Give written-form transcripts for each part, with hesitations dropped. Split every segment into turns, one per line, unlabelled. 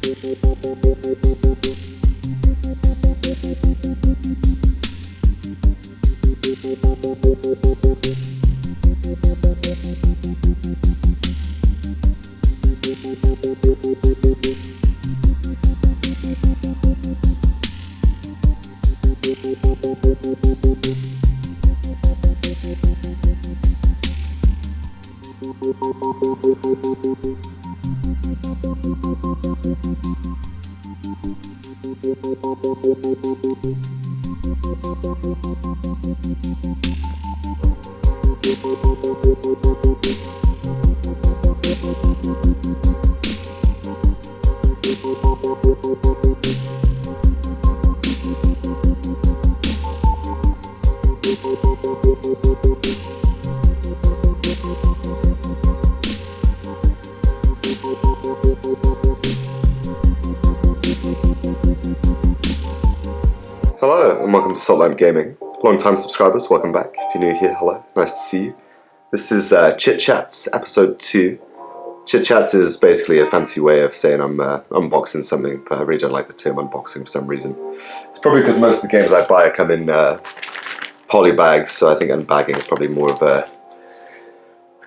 Hello and welcome to Saltlamp Gaming. Long-time subscribers, welcome back. If you're new here, hello, nice to see you. This is Chit Chats, episode 2. Chit Chats is basically a fancy way of saying I'm unboxing something, but I really don't like the term unboxing for some reason. It's probably because most of the games I buy come in poly bags, so I think unbagging is probably more of a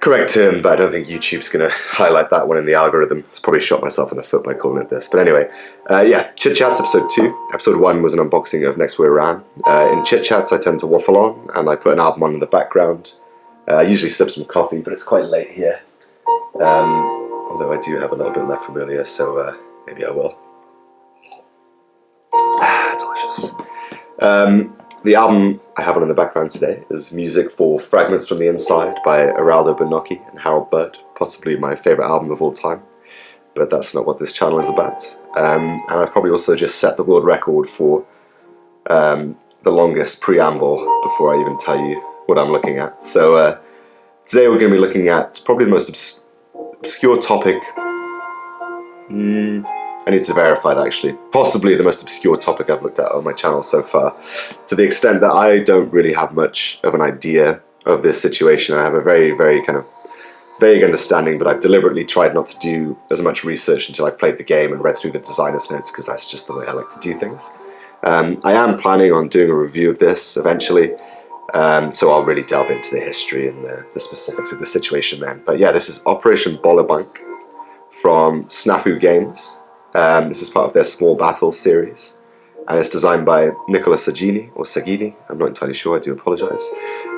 correct term, but I don't think YouTube's going to highlight that one in the algorithm. It's probably shot myself in the foot by calling it this. But anyway, yeah, Chit Chats episode 2. Episode 1 was an unboxing of Next Way Around. In Chit Chats I tend to waffle on, and I put an album on in the background. I usually sip some coffee, but it's quite late here. Although I do have a little bit left from earlier, so maybe I will. Delicious. The album I have on in the background today is music for Fragments from the Inside by Araldo Bonocchi and Harold Bird, possibly my favourite album of all time, but that's not what this channel is about. And I've probably also just set the world record for the longest preamble before I even tell you what I'm looking at. So today we're going to be looking at probably the most obscure topic. I need to verify that actually. Possibly the most obscure topic I've looked at on my channel so far, to the extent that I don't really have much of an idea of this situation. I have a very, very kind of vague understanding, but I've deliberately tried not to do as much research until I've played the game and read through the designer's notes, because that's just the way I like to do things. I am planning on doing a review of this eventually, so I'll really delve into the history and the specifics of the situation then. But yeah, this is Operation Bøllebank from SNAFU Games. This is part of their Small Battles series, and it's designed by Nicola Saggini, or Saggini, I'm not entirely sure, I do apologise.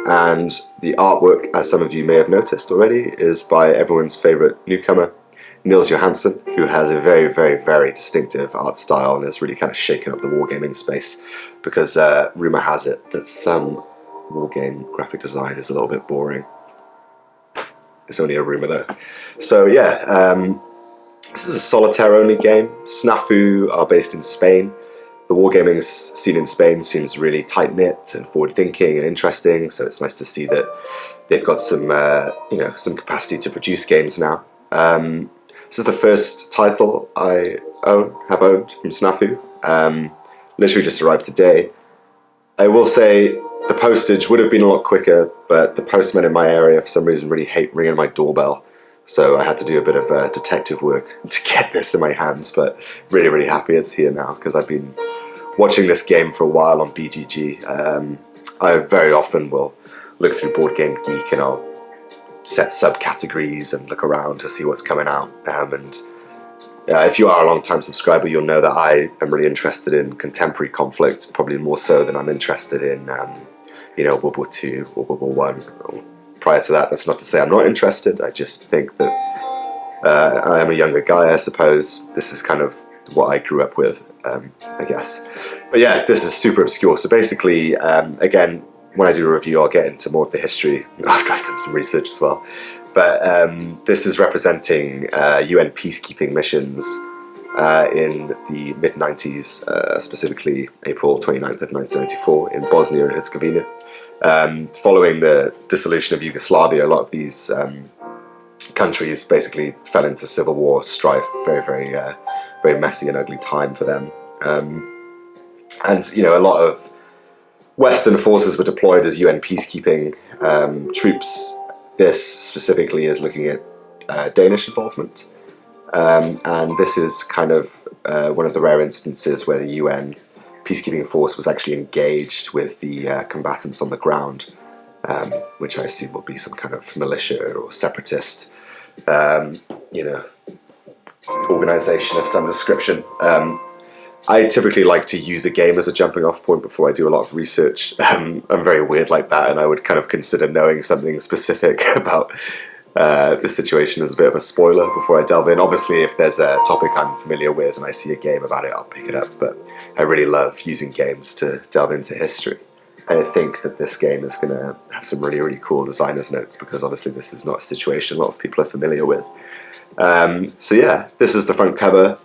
And the artwork, as some of you may have noticed already, is by everyone's favourite newcomer, Nils Johansson, who has a very, very, very distinctive art style and has really kind of shaken up the wargaming space, because rumour has it that some wargame graphic design is a little bit boring. It's only a rumour though. So yeah, this is a solitaire-only game. SNAFU are based in Spain. The wargaming scene in Spain seems really tight-knit and forward-thinking and interesting, so it's nice to see that they've got some, you know, some capacity to produce games now. This is the first title I have owned from SNAFU. Literally just arrived today. I will say the postage would have been a lot quicker, but the postmen in my area for some reason really hate ringing my doorbell. So I had to do a bit of detective work to get this in my hands, but really, really happy it's here now, because I've been watching this game for a while on BGG. I very often will look through Board Game Geek and I'll set subcategories and look around to see what's coming out. If you are a long-time subscriber, you'll know that I am really interested in contemporary conflict, probably more so than I'm interested in, you know, World War II or World War I. Prior to that, that's not to say I'm not interested. I just think that I am a younger guy, I suppose. This is kind of what I grew up with, I guess. But yeah, this is super obscure. So basically, again, when I do a review, I'll get into more of the history after I've done some research as well. But this is representing UN peacekeeping missions in the mid-90s, specifically April 29th of 1994 in Bosnia and Herzegovina. Following the dissolution of Yugoslavia, a lot of these countries basically fell into civil war strife. Very, very, very messy and ugly time for them. And you know, a lot of Western forces were deployed as UN peacekeeping troops. This specifically is looking at Danish involvement, and this is kind of one of the rare instances where the UN peacekeeping force was actually engaged with the combatants on the ground, which I assume will be some kind of militia or separatist, organization of some description. I typically like to use a game as a jumping off point before I do a lot of research. I'm very weird like that, and I would kind of consider knowing something specific about this situation as a bit of a spoiler before I delve in. Obviously, if there's a topic I'm familiar with and I see a game about it, I'll pick it up, but I really love using games to delve into history. And I think that this game is going to have some really, really cool designer's notes, because obviously this is not a situation a lot of people are familiar with. So yeah, this is the front cover.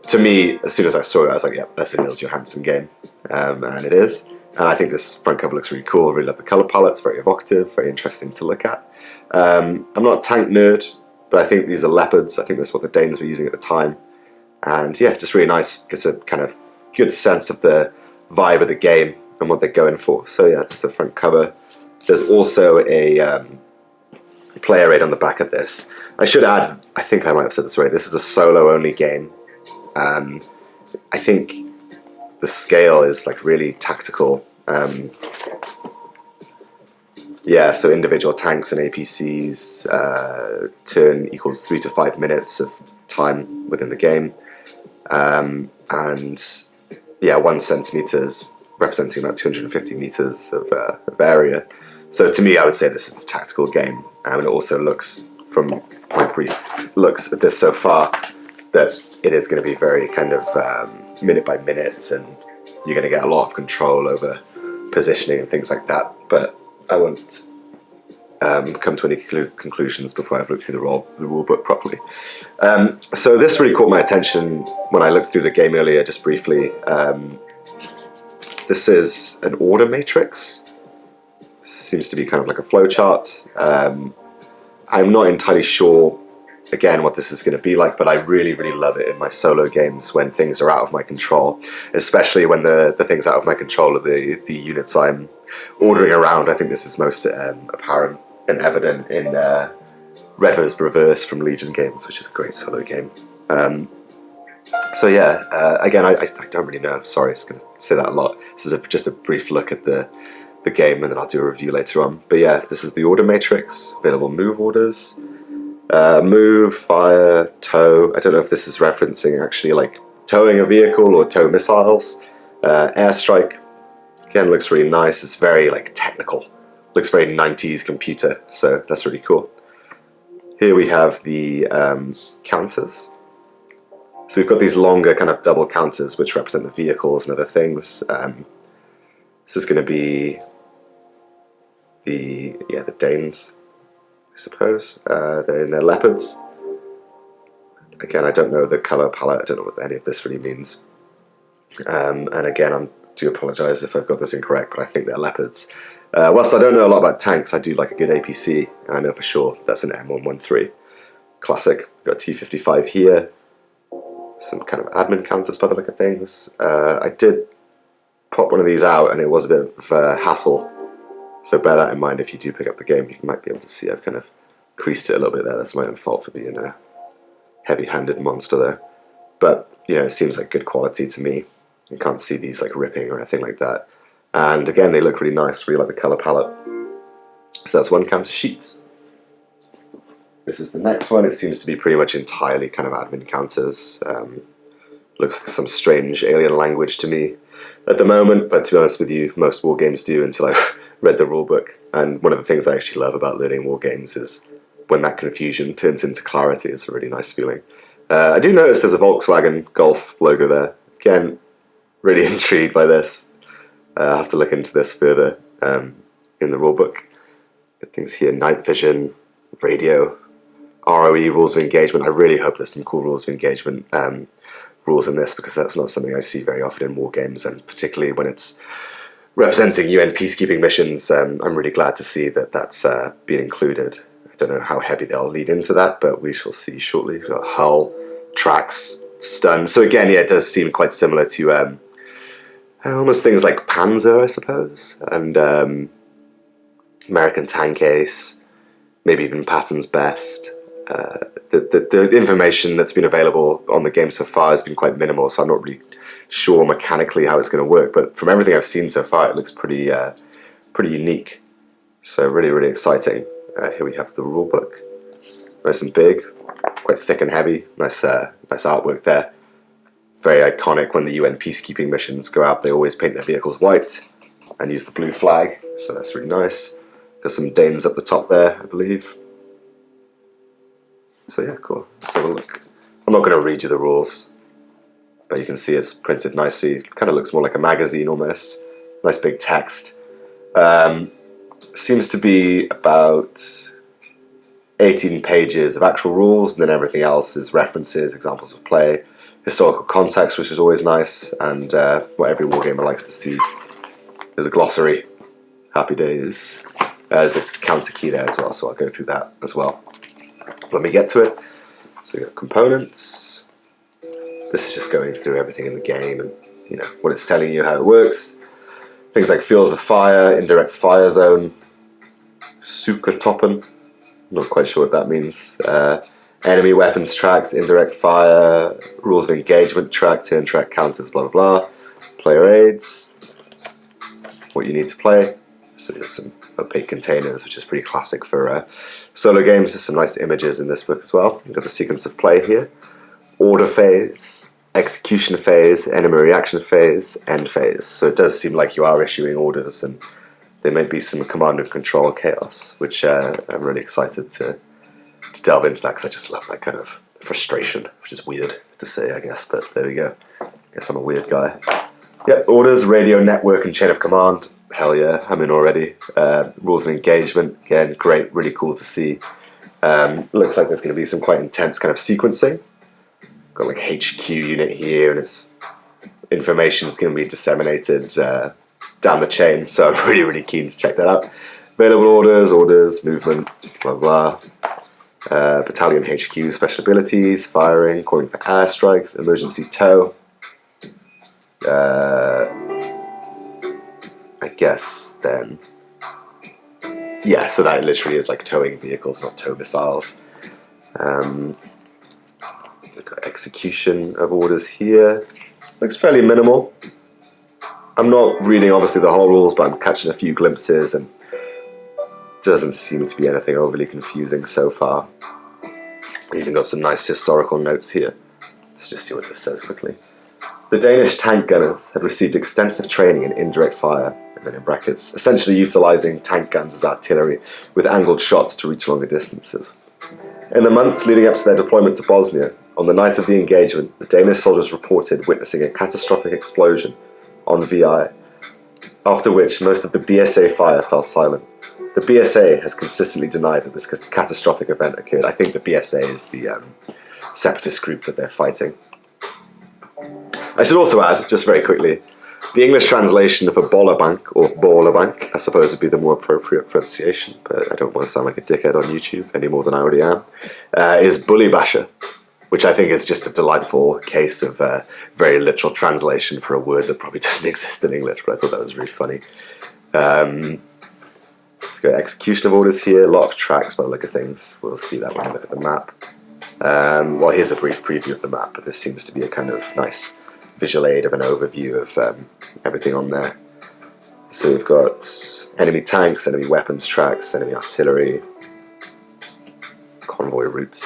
To me, as soon as I saw it, I was like, yeah, that's a Nils Johansson game. And it is. And I think this front cover looks really cool. I really love the colour palette. It's very evocative, very interesting to look at. I'm not a tank nerd, but I think these are leopards. I think that's what the Danes were using at the time. And yeah, just really nice. Gets a kind of good sense of the vibe of the game and what they're going for. So yeah, that's the front cover. There's also a player aid on the back of this. I should add, I think I might have said this already, this is a solo-only game. I think the scale is like really tactical. Yeah, so individual tanks and APCs, turn equals 3 to 5 minutes of time within the game. And yeah, 1 centimeter is representing about 250 meters of area. So to me, I would say this is a tactical game. And it also looks, from my brief looks at this so far, that it is going to be very kind of minute by minute, and you're going to get a lot of control over positioning and things like that. But I won't come to any conclusions before I've looked through the rule book properly. So this really caught my attention when I looked through the game earlier, just briefly. This is an order matrix. Seems to be kind of like a flowchart. I'm not entirely sure, again, what this is going to be like, but I really, really love it in my solo games when things are out of my control, especially when the things out of my control are the units I'm ordering around. I think this is most apparent and evident in Red vs. Reverse from Legion Games, which is a great solo game. So yeah, again, I don't really know. Sorry, I was going to say that a lot. This is just a brief look at the game, and then I'll do a review later on. But yeah, this is the order matrix, available move orders. Move, fire, tow. I don't know if this is referencing actually like towing a vehicle or tow missiles. Airstrike, again, looks really nice. It's very like technical. Looks very 90s computer, so that's really cool. Here we have the counters. So we've got these longer kind of double counters which represent the vehicles and other things. This is going to be the Danes, I suppose. They're in their leopards. Again, I don't know the colour palette. I don't know what any of this really means. And again, I do apologise if I've got this incorrect, but I think they're leopards. Whilst I don't know a lot about tanks, I do like a good APC, and I know for sure that's an M113. Classic. Got T55 here. Some kind of admin counters by the look of things. I did pop one of these out, and it was a bit of a hassle. So bear that in mind if you do pick up the game. You might be able to see I've kind of creased it a little bit there. That's my own fault for being a heavy-handed monster there. But, you know, it seems like good quality to me. You can't see these like ripping or anything like that. And again, they look really nice. Really like the colour palette. So that's one counter sheets. This is the next one. It seems to be pretty much entirely kind of admin counters. Looks like some strange alien language to me at the moment, but to be honest with you, most war games do until I've read the rulebook. And one of the things I actually love about learning war games is when that confusion turns into clarity. It's a really nice feeling. I do notice there's a Volkswagen Golf logo there. Again, really intrigued by this. I'll have to look into this further in the rulebook. Good things here: night vision, radio, ROE, rules of engagement. I really hope there's some cool rules of engagement rules in this, because that's not something I see very often in war games, and particularly when it's representing UN peacekeeping missions. I'm really glad to see that that's been included. I don't know how heavy they'll lead into that, but we shall see shortly. We've got hull, tracks, stun. So again, yeah, it does seem quite similar to almost things like Panzer, I suppose, and American Tank Ace, maybe even Patton's Best. the information that's been available on the game so far has been quite minimal, so I'm not really sure mechanically how it's going to work, but from everything I've seen so far, it looks pretty unique. So really, really exciting. Here we have the rulebook. Nice and big, quite thick and heavy. Nice artwork there. Very iconic. When the UN peacekeeping missions go out, they always paint their vehicles white and use the blue flag, so that's really nice. Got some Danes up the top there, I believe. So yeah, cool. Let's have a look. I'm not going to read you the rules, but you can see it's printed nicely. Kind of looks more like a magazine almost. Nice big text. Seems to be about 18 pages of actual rules, and then everything else is references, examples of play, historical context, which is always nice, and what every wargamer likes to see. There's a glossary. Happy days. There's a counter key there as well, so I'll go through that as well when we get to it. So we've got components. This is just going through everything in the game and what it's telling you, how it works. Things like fields of fire, indirect fire zone, Sukertoppen, not quite sure what that means. Enemy weapons tracks, indirect fire, rules of engagement track, turn track counters, blah blah blah. Player aids, what you need to play. So there's some opaque containers, which is pretty classic for solo games. There's some nice images in this book as well. You've got the sequence of play here. Order phase, execution phase, enemy reaction phase, end phase. So it does seem like you are issuing orders, and there may be some command and control chaos, which I'm really excited to delve into that, because I just love that kind of frustration, which is weird to say, I guess, but there we go. I guess I'm a weird guy. Yep, orders, radio, network, and chain of command. Hell yeah, I'm in already. Rules of engagement, again, great, really cool to see. Looks like there's going to be some quite intense kind of sequencing. Got like HQ unit here, and its information is going to be disseminated down the chain, so I'm really, really keen to check that out. Available orders, movement, blah blah. Battalion HQ, special abilities, firing, calling for airstrikes, emergency tow. I guess then, yeah, so that literally is like towing vehicles, not tow missiles. We've got execution of orders here. Looks fairly minimal. I'm not reading obviously the whole rules, but I'm catching a few glimpses, and doesn't seem to be anything overly confusing so far. Even got some nice historical notes here. Let's just see what this says quickly. The Danish tank gunners had received extensive training in indirect fire, and then in brackets, essentially utilising tank guns as artillery with angled shots to reach longer distances. In the months leading up to their deployment to Bosnia, on the night of the engagement, the Danish soldiers reported witnessing a catastrophic explosion on VI, after which most of the BSA fire fell silent. The BSA has consistently denied that this catastrophic event occurred. I think the BSA is the separatist group that they're fighting. I should also add, just very quickly, the English translation of Bøllebank, or Bøllebank, I suppose would be the more appropriate pronunciation, but I don't want to sound like a dickhead on YouTube any more than I already am, is Bully Basher, which I think is just a delightful case of very literal translation for a word that probably doesn't exist in English, but I thought that was really funny. Let's go execution of orders here, a lot of tracks by the look of things. We'll see that when we look at the map. Well, here's a brief preview of the map, but this seems to be a kind of nice visual aid of an overview of everything on there. So we've got enemy tanks, enemy weapons tracks, enemy artillery, convoy routes.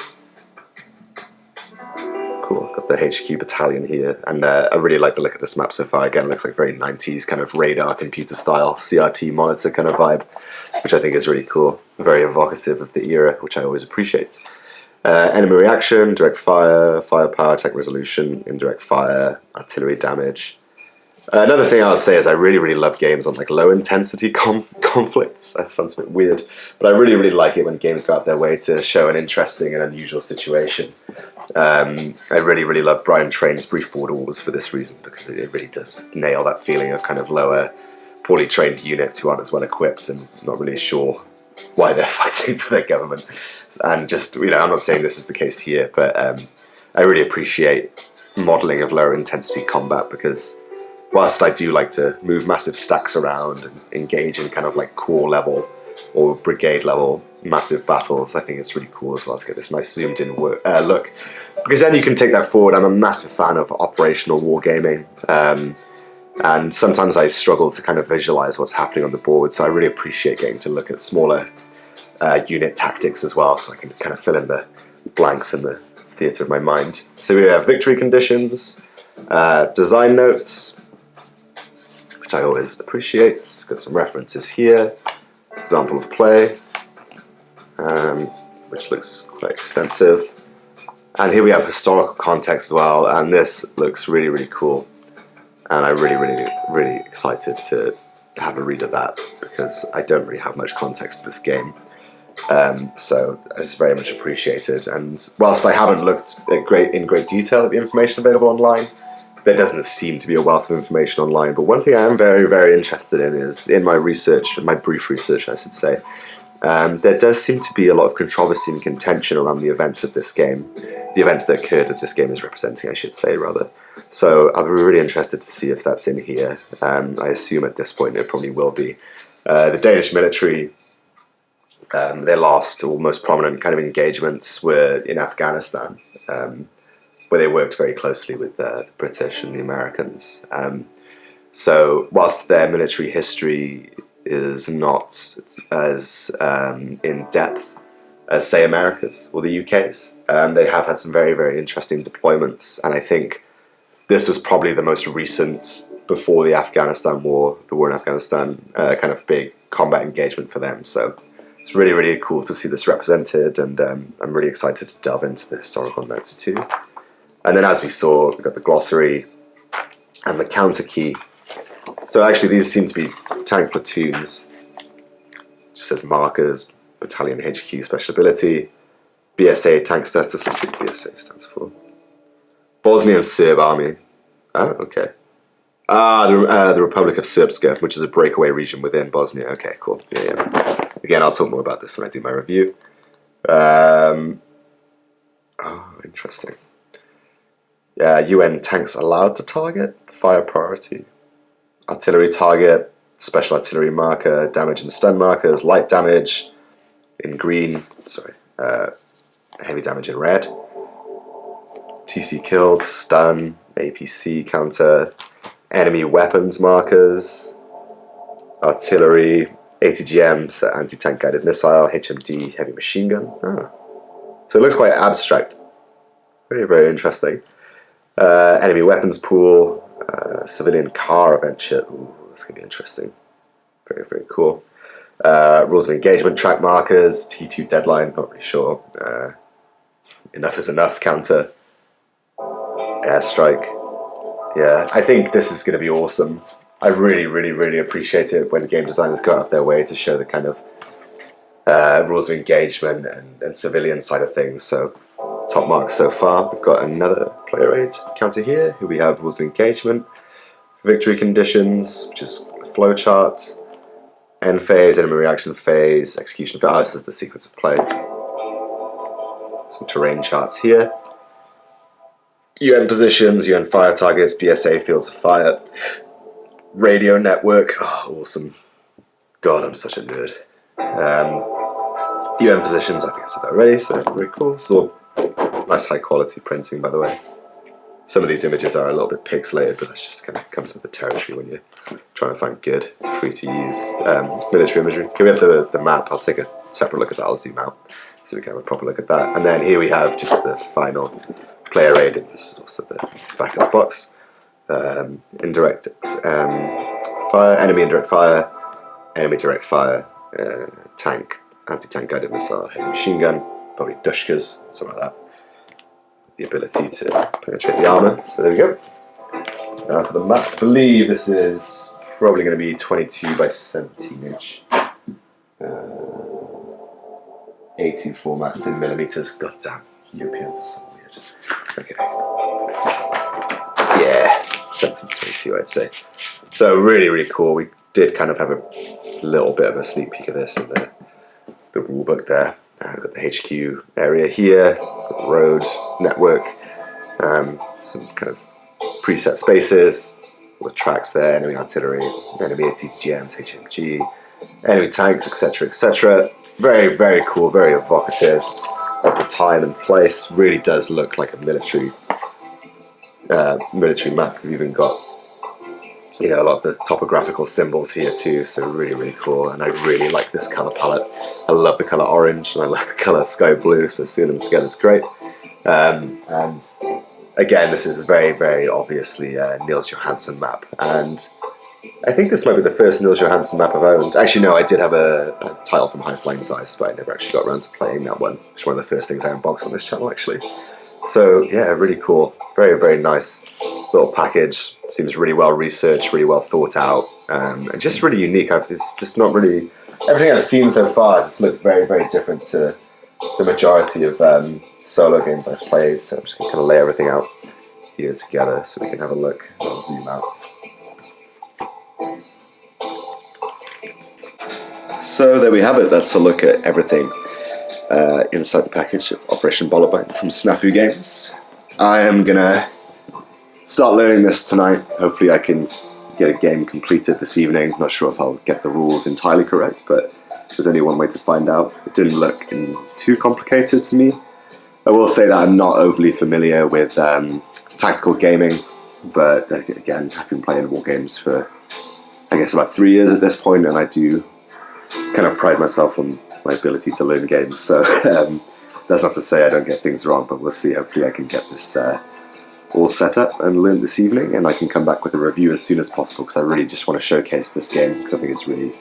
Cool, got the HQ battalion here, and I really like the look of this map so far. Again, it looks like very 90s kind of radar computer style CRT monitor kind of vibe, which I think is really cool, very evocative of the era, which I always appreciate. Enemy reaction, direct fire, firepower, attack resolution, indirect fire, artillery damage. Another thing I would say is I really, really love games on like low intensity conflicts. That sounds a bit weird, but I really, really like it when games go out their way to show an interesting and unusual situation. I really, really love Brian Train's Brief Border Wars for this reason, because it really does nail that feeling of kind of lower, poorly trained units who aren't as well equipped and not really sure why they're fighting for their government. And just, I'm not saying this is the case here, but I really appreciate modelling of lower intensity combat, because whilst I do like to move massive stacks around and engage in kind of like core level or brigade level massive battles. I think it's really cool as well to get this nice zoomed in look, because then you can take that forward. I'm a massive fan of operational wargaming, and sometimes I struggle to kind of visualize what's happening on the board, so I really appreciate getting to look at smaller unit tactics as well, so I can kind of fill in the blanks in the theatre of my mind. So we have victory conditions, design notes, which I always appreciate. Got some references here, example of play, which looks quite extensive. And here we have historical context as well, and this looks really, really cool. And I'm really excited to have a read of that, because I don't really have much context to this game. So it's very much appreciated. And whilst I haven't looked at in great detail at the information available online, there doesn't seem to be a wealth of information online. But one thing I am very, very interested in is, in my research, my brief research I should say, there does seem to be a lot of controversy and contention around the events of this game. The events that occurred that this game is representing, I should say, rather. So I'll be really interested to see if that's in here. I assume at this point it probably will be. The Danish military, their last or most prominent kind of engagements were in Afghanistan, where they worked very closely with the British and the Americans. So whilst their military history is not as in depth as, say, America's or the UK's, they have had some very, very interesting deployments, and I think this was probably the most recent, before the Afghanistan war, the war in Afghanistan, kind of big combat engagement for them. So it's really, really cool to see this represented, and I'm really excited to delve into the historical notes too. And then, as we saw, we've got the glossary and the counter key. So actually these seem to be tank platoons. It just says markers, battalion HQ, special ability, BSA, tank status, let's see what BSA stands for. Bosnian Serb army. Oh, okay. The Republic of Srpska, which is a breakaway region within Bosnia. Okay, cool. Yeah. Again, I'll talk more about this when I do my review. Oh, interesting. UN tanks allowed to target, fire priority. Artillery target, special artillery marker, damage and stun markers, light damage in green, heavy damage in red. TC killed, stun, APC counter, enemy weapons markers, artillery, ATGM, so anti-tank guided missile, HMD, heavy machine gun. So it looks quite abstract. Very, very interesting. Enemy weapons pool, civilian car adventure. Ooh, that's going to be interesting. Very, very cool. Rules of engagement, track markers, T2 deadline, not really sure. Enough is enough counter. Airstrike. Yeah, I think this is going to be awesome. I really, really, really appreciate it when game designers go out of their way to show the kind of rules of engagement and civilian side of things. So, top marks so far. We've got another player aid counter here. Here we have rules of engagement, victory conditions, which is flow charts, end phase, enemy reaction phase, execution phase. This is the sequence of play. Some terrain charts here. UN positions, UN fire targets, BSA fields of fire, radio network. Oh, awesome. God, I'm such a nerd. UN positions, I think I said that already, so very cool. So nice high quality printing, by the way. Some of these images are a little bit pixelated, but that just kind of comes with the territory when you're trying to find good, free to use military imagery. Here we have the map. I'll take a separate look at that. I'll zoom out so we can have a proper look at that. And then here we have just the final player aid. This is also the back of the box. Indirect fire, enemy indirect fire, enemy direct fire, tank, anti-tank guided missile, heavy machine gun, probably dushkas, something like that. The ability to penetrate the armor. So there we go. Now for the map. I believe this is probably going to be 22 by 17 inch. A2 formats in millimeters. God damn, Europeans are so weird. Okay. Yeah, 17 to 22 I'd say. So really, really cool. We did kind of have a little bit of a sneak peek of this in the rulebook there. We've got the HQ area here, road network, some kind of preset spaces, all the tracks there, enemy artillery, enemy ATGMs, HMG, enemy tanks, etc., etc. Very, very cool, very evocative of the time and place. Really does look like a military map. We've even got, you know, a lot of the topographical symbols here too, so really, really cool. And I really like this color palette. I love the color orange and I love the color sky blue, so seeing them together is great. And again, this is very, very obviously a Nils Johansson map, and I think this might be the first Nils Johansson map I've owned. Actually, no, I did have a title from High Flying Dice, but I never actually got around to playing that one. It's one of the first things I unboxed on this channel, actually. So yeah, really cool. Very, very nice little package. Seems really well researched, really well thought out, and just really unique. It's just not really... Everything I've seen so far just looks very, very different to the majority of solo games I've played. So I'm just going to kind of lay everything out here together so we can have a look. I'll zoom out. So there we have it. That's a look at everything inside the package of Operation Bøllebank from SNAFU Games. I am gonna start learning this tonight. Hopefully I can get a game completed this evening. Not sure if I'll get the rules entirely correct, but there's only one way to find out. It didn't look too complicated to me. I will say that I'm not overly familiar with tactical gaming, but again, I've been playing war games for, I guess, about 3 years at this point, and I do kind of pride myself on my ability to learn games, so that's not to say I don't get things wrong, but we'll see. Hopefully I can get this all set up and learned this evening, and I can come back with a review as soon as possible, because I really just want to showcase this game, because I think it's really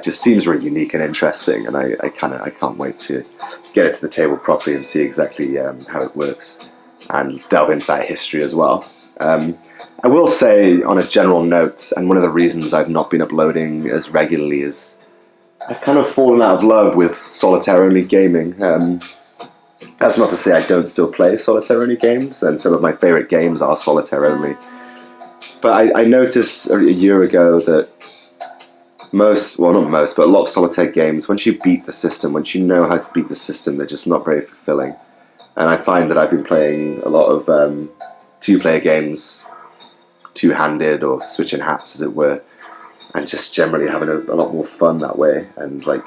just seems really unique and interesting, and I can't wait to get it to the table properly and see exactly how it works and delve into that history as well. I will say on a general note, and one of the reasons I've not been uploading as regularly is I've kind of fallen out of love with solitaire-only gaming. That's not to say I don't still play solitaire-only games, and some of my favourite games are solitaire-only. But I noticed a year ago that most, well not most, but a lot of solitaire games, once you beat the system, once you know how to beat the system, they're just not very fulfilling. And I find that I've been playing a lot of two-player games, two-handed or switching hats as it were, and just generally having a lot more fun that way, and like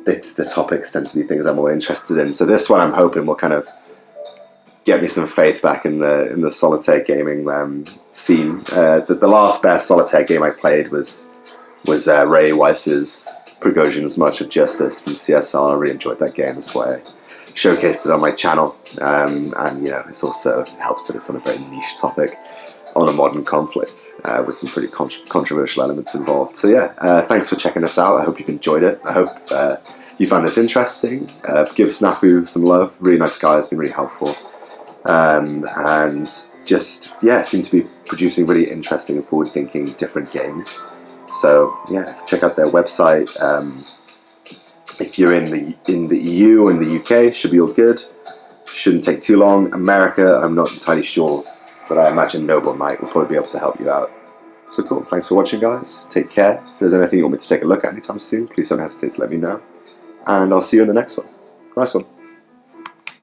the topics tend to be things I'm more interested in. So this one I'm hoping will kind of get me some faith back in the solitaire gaming scene. The last best solitaire game I played was Ray Weiss's Prigozhin's March of Justice from CSR. I really enjoyed that game. That's why I showcased it on my channel, and you know, it's also helps that it's on a very niche topic on a modern conflict with some pretty controversial elements involved. So yeah, thanks for checking this out. I hope you've enjoyed it. I hope you found this interesting. Give SNAFU some love. Really nice guys, been really helpful. And just, yeah, seem to be producing really interesting and forward-thinking different games. So yeah, check out their website. If you're in the EU or in the UK, should be all good. Shouldn't take too long. America, I'm not entirely sure, but I imagine Noble Knight will probably be able to help you out. So cool, thanks for watching guys, take care. If there's anything you want me to take a look at anytime soon, please don't hesitate to let me know. And I'll see you in the next one. Nice one.